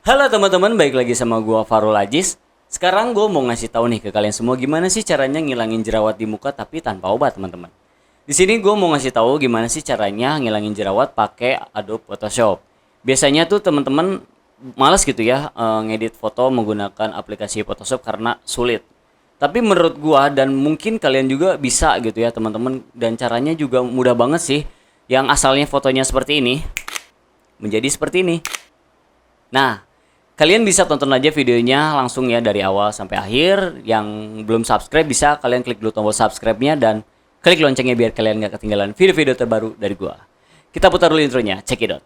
Halo teman-teman, balik lagi sama gua Farul Ajis. Sekarang gue mau ngasih tahu nih ke kalian semua gimana sih caranya ngilangin jerawat di muka tapi tanpa obat, teman-teman. Di sini gue mau ngasih tahu gimana sih caranya ngilangin jerawat pakai Adobe Photoshop. Biasanya tuh teman-teman males gitu ya ngedit foto menggunakan aplikasi Photoshop karena sulit. Tapi menurut gua dan mungkin kalian juga bisa gitu ya, teman-teman, dan caranya juga mudah banget sih. Yang asalnya fotonya seperti ini menjadi seperti ini. Nah, kalian bisa tonton aja videonya langsung ya dari awal sampai akhir. Yang belum subscribe bisa kalian klik dulu tombol subscribe-nya dan klik loncengnya biar kalian gak ketinggalan video-video terbaru dari gua. Kita putar dulu intronya, check it out.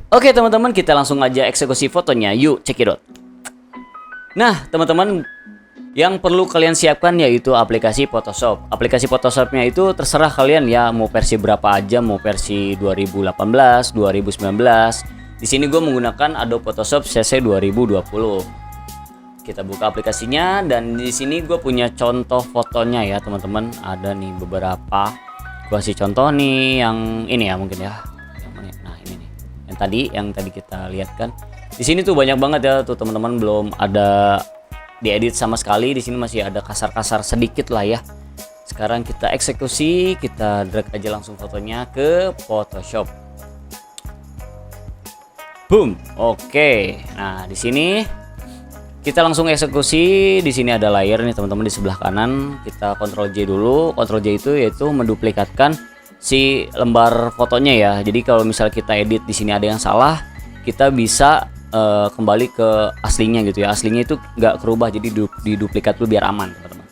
Oke teman-teman, kita langsung aja eksekusi fotonya. Yuk, check it out. Nah, teman-teman, yang perlu kalian siapkan yaitu aplikasi Photoshop. Aplikasi Photoshopnya itu terserah kalian ya, mau versi berapa aja, mau versi 2018, 2019. Di sini gue menggunakan Adobe Photoshop CC 2020. Kita buka aplikasinya dan di sini gue punya contoh fotonya ya, teman-teman. Ada nih beberapa. Gue kasih contoh nih yang ini ya mungkin ya. Yang tadi kita lihat kan. Di sini tuh banyak banget ya tuh teman-teman, belum ada diedit sama sekali. Di sini masih ada kasar-kasar sedikit lah ya. Sekarang kita eksekusi, kita drag aja langsung fotonya ke Photoshop. Boom. Oke. Nah, di sini kita langsung eksekusi. Di sini ada layer nih teman-teman di sebelah kanan. Kita Ctrl J dulu. Ctrl J itu yaitu menduplikatkan si lembar fotonya ya. Jadi kalau misal kita edit di sini ada yang salah, kita bisa kembali ke aslinya gitu ya. Aslinya itu nggak kerubah, jadi diduplikat dulu biar aman, teman-teman.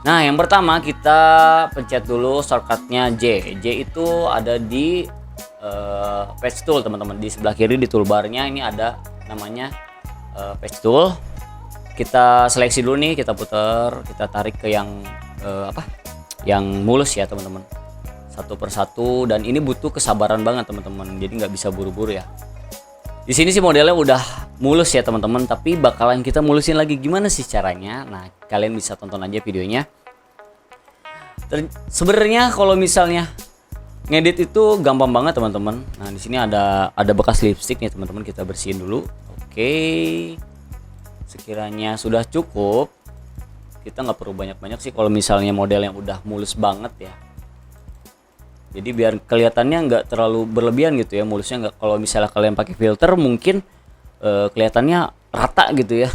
Nah, yang pertama kita pencet dulu shortcutnya J. J itu ada di Page Tool, teman-teman. Di sebelah kiri di toolbarnya ini ada namanya Page Tool. Kita seleksi dulu nih, kita putar, kita tarik ke yang yang mulus ya, teman-teman. Satu persatu, dan ini butuh kesabaran banget teman-teman, jadi nggak bisa buru-buru ya. Di sini sih modelnya udah mulus ya teman-teman, tapi bakalan kita mulusin lagi gimana sih caranya. Nah, kalian bisa tonton aja videonya. Sebenarnya kalau misalnya ngedit itu gampang banget teman-teman. Nah, di sini ada bekas lipstick nih teman-teman, kita bersihin dulu. Oke, sekiranya sudah cukup, kita nggak perlu banyak-banyak sih kalau misalnya model yang udah mulus banget ya. Jadi biar kelihatannya nggak terlalu berlebihan gitu ya mulusnya. Nggak, kalau misalnya kalian pakai filter mungkin kelihatannya rata gitu ya.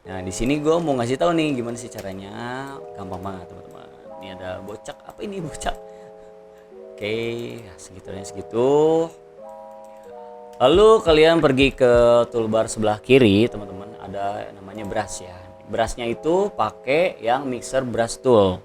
Nah, di sini gue mau ngasih tahu nih gimana sih caranya. Gampang banget teman-teman. Ini ada bocak, apa ini bocak? Oke, segitunya segitu. Lalu kalian pergi ke toolbar sebelah kiri teman-teman, ada namanya brush ya. Brushnya itu pakai yang mixer brush tool.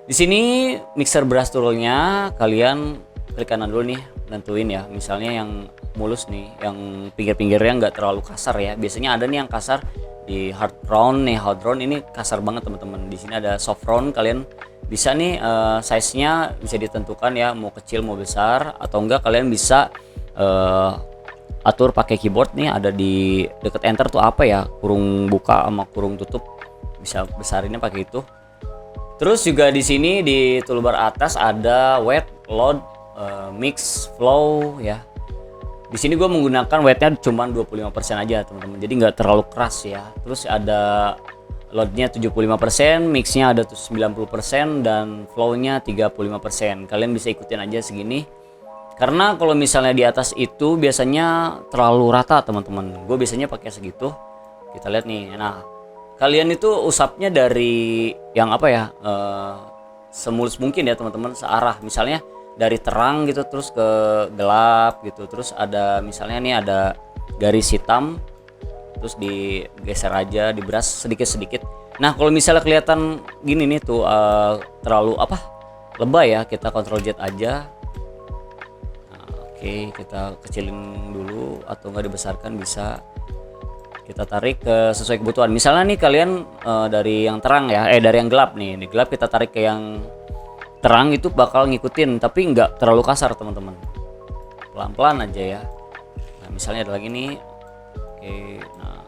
Di sini mixer brush toolnya kalian klik kanan dulu nih, nentuin ya. Misalnya yang mulus nih, yang pinggir-pinggirnya nggak terlalu kasar ya. Biasanya ada nih yang kasar di hard round nih, hard round ini kasar banget teman-teman. Di sini ada soft round, kalian bisa nih size-nya bisa ditentukan ya, mau kecil mau besar, atau enggak kalian bisa atur pakai keyboard nih, ada di deket enter tuh apa ya, kurung buka sama kurung tutup, bisa besarinnya pakai itu. Terus juga di sini di toolbar atas ada wet, load, mix, flow ya. Di sini gue menggunakan wetnya cuma 25% aja teman-teman, jadi nggak terlalu keras ya. Terus ada loadnya 75%, mixnya ada 90%, dan flownya 35%. Kalian bisa ikutin aja segini. Karena kalau misalnya di atas itu biasanya terlalu rata teman-teman. Gue biasanya pakai segitu. Kita lihat nih. Nah, kalian itu usapnya dari yang apa ya, semulus mungkin ya teman-teman, searah. Misalnya dari terang gitu terus ke gelap gitu, terus ada misalnya nih ada garis hitam, terus digeser aja, diberas sedikit-sedikit. Nah, kalau misalnya kelihatan gini nih tuh terlalu lebay ya, kita Ctrl Z aja. Nah, oke, kita kecilin dulu atau nggak dibesarkan bisa. Kita tarik ke sesuai kebutuhan. Misalnya nih kalian dari yang terang ya, dari yang gelap nih. Di gelap kita tarik ke yang terang itu bakal ngikutin, tapi nggak terlalu kasar teman-teman, pelan-pelan aja ya. Nah misalnya ada lagi nih, oke, nah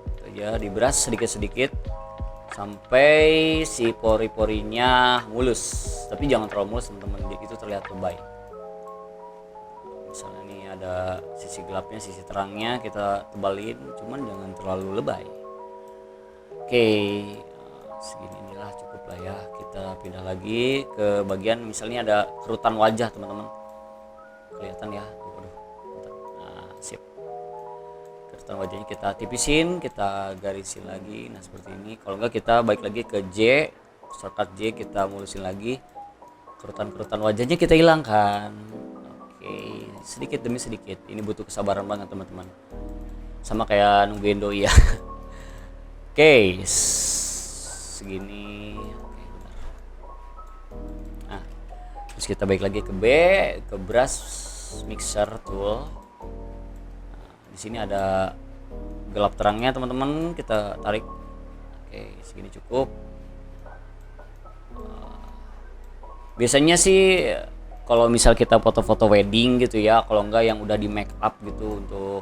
itu aja diberas sedikit-sedikit sampai si pori-porinya mulus, tapi jangan terlalu mulus teman-teman, itu terlihat lebay. Misalnya nih ada sisi gelapnya, sisi terangnya kita tebalin, cuman jangan terlalu lebay. Oke, segini inilah cukup lah ya. Kita pindah lagi ke bagian misalnya ada kerutan wajah teman-teman, kelihatan ya. Waduh, nah sip, kerutan wajahnya kita tipisin, kita garisin lagi. Nah seperti ini. Kalau enggak kita balik lagi ke J, shortcut J, kita mulusin lagi, kerutan-kerutan wajahnya kita hilangkan. Oke, sedikit demi sedikit. Ini butuh kesabaran banget teman-teman, sama kayak nungguin doi ya. Oke, segini. Oke, benar. Nah, terus kita balik lagi ke B, ke brush mixer tool. Nah, di sini ada gelap terangnya teman-teman, kita tarik. Oke, segini cukup. Biasanya sih kalau misal kita foto-foto wedding gitu ya, kalau enggak yang udah di make up gitu untuk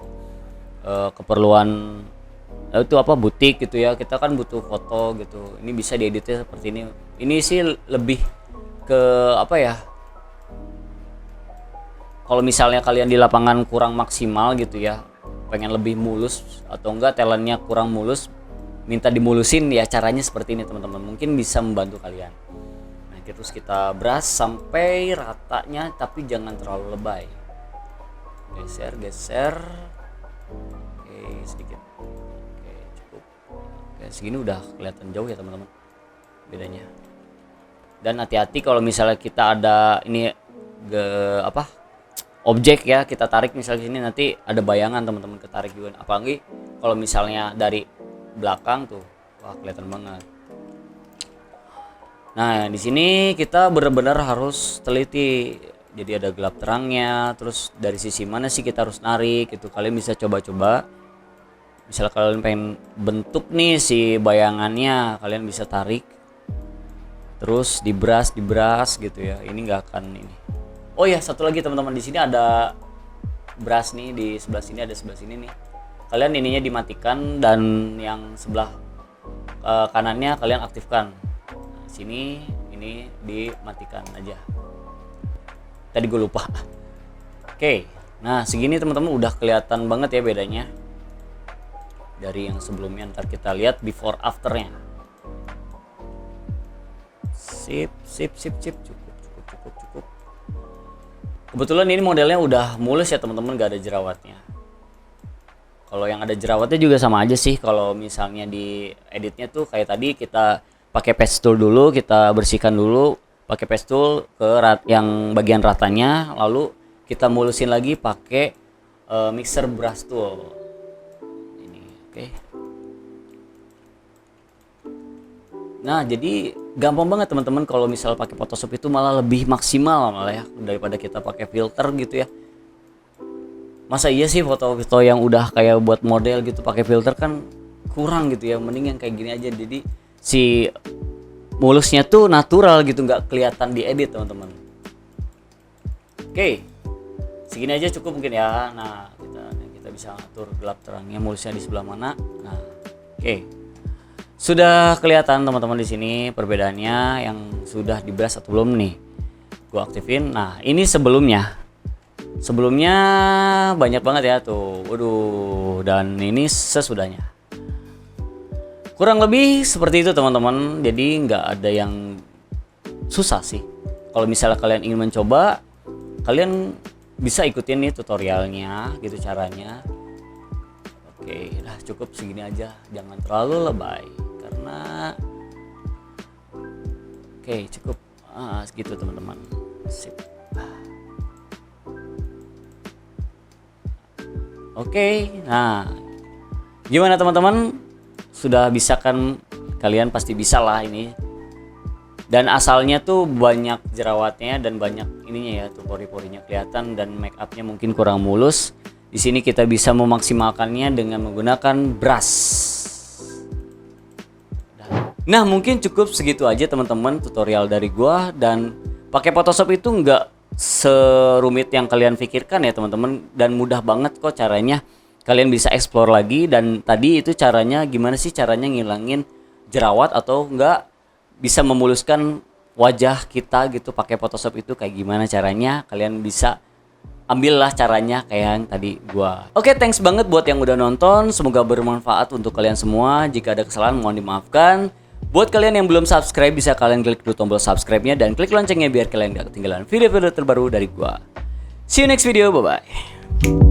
keperluan itu apa butik gitu ya, kita kan butuh foto gitu, ini bisa dieditnya seperti ini. Ini sih lebih ke apa ya, kalau misalnya kalian di lapangan kurang maksimal gitu ya, pengen lebih mulus atau enggak talentnya kurang mulus, minta dimulusin ya, caranya seperti ini teman-teman, mungkin bisa membantu kalian. Nah terus kita brush sampai ratanya, tapi jangan terlalu lebay, geser oke sedikit. Segini udah kelihatan jauh ya teman-teman bedanya. Dan hati-hati kalau misalnya kita ada ini objek ya, kita tarik misalnya sini, nanti ada bayangan teman-teman ketarik juga, apalagi kalau misalnya dari belakang tuh, wah kelihatan banget. Nah di sini kita benar-benar harus teliti, jadi ada gelap terangnya, terus dari sisi mana sih kita harus narik itu. Kalian bisa coba-coba, misalnya kalian pengen bentuk nih si bayangannya, kalian bisa tarik terus di brush gitu ya, ini nggak akan ini. Oh ya satu lagi teman-teman, di sini ada brush nih, di sebelah sini ada, sebelah sini nih kalian ininya dimatikan, dan yang sebelah kanannya kalian aktifkan. Nah, sini ini dimatikan aja, tadi gue lupa. Oke, nah segini teman-teman udah kelihatan banget ya bedanya dari yang sebelumnya. Ntar kita lihat before afternya. Sip, cukup. Kebetulan ini modelnya udah mulus ya teman-teman, gak ada jerawatnya. Kalau yang ada jerawatnya juga sama aja sih. Kalau misalnya di editnya tuh kayak tadi, kita pakai paste tool dulu, kita bersihkan dulu pakai paste tool ke yang bagian ratanya, lalu kita mulusin lagi pakai mixer brush tool. Oke. Nah jadi gampang banget teman-teman, kalau misal pakai Photoshop itu malah lebih maksimal malah ya, daripada kita pakai filter gitu ya. Masa iya sih foto-foto yang udah kayak buat model gitu pakai filter, kan kurang gitu ya, mending yang kayak gini aja. Jadi si mulusnya tuh natural gitu, nggak kelihatan di edit teman-teman. Oke, segini aja cukup mungkin ya. Nah kita bisa atur gelap terangnya, mulusnya di sebelah mana. Nah, oke. Sudah kelihatan teman-teman di sini perbedaannya, yang sudah di brush atau belum nih. Gua aktifin. Nah, ini sebelumnya. Sebelumnya banyak banget ya tuh. Waduh, dan ini sesudahnya. Kurang lebih seperti itu teman-teman. Jadi nggak ada yang susah sih. Kalau misalnya kalian ingin mencoba, kalian bisa ikutin nih tutorialnya gitu caranya. Oke, udah cukup segini aja, jangan terlalu lebay karena oke cukup segitu teman-teman. Sip. Oke, nah gimana teman-teman, sudah bisa kan? Kalian pasti bisa lah ini. Dan asalnya tuh banyak jerawatnya dan banyak ininya ya, tuh pori-porinya kelihatan, dan make upnya mungkin kurang mulus. Di sini kita bisa memaksimalkannya dengan menggunakan brush. Nah, mungkin cukup segitu aja teman-teman tutorial dari gua, dan pakai Photoshop itu nggak serumit yang kalian pikirkan ya teman-teman, dan mudah banget kok caranya. Kalian bisa explore lagi, dan tadi itu caranya gimana sih caranya ngilangin jerawat atau nggak bisa memuluskan wajah kita gitu pakai Photoshop itu kayak gimana caranya, kalian bisa ambillah caranya kayak yang tadi gua. Oke, thanks banget buat yang udah nonton, semoga bermanfaat untuk kalian semua. Jika ada kesalahan mohon dimaafkan. Buat kalian yang belum subscribe, bisa kalian klik dulu tombol subscribe-nya dan klik loncengnya biar kalian gak ketinggalan video-video terbaru dari gua. See you next video, bye-bye.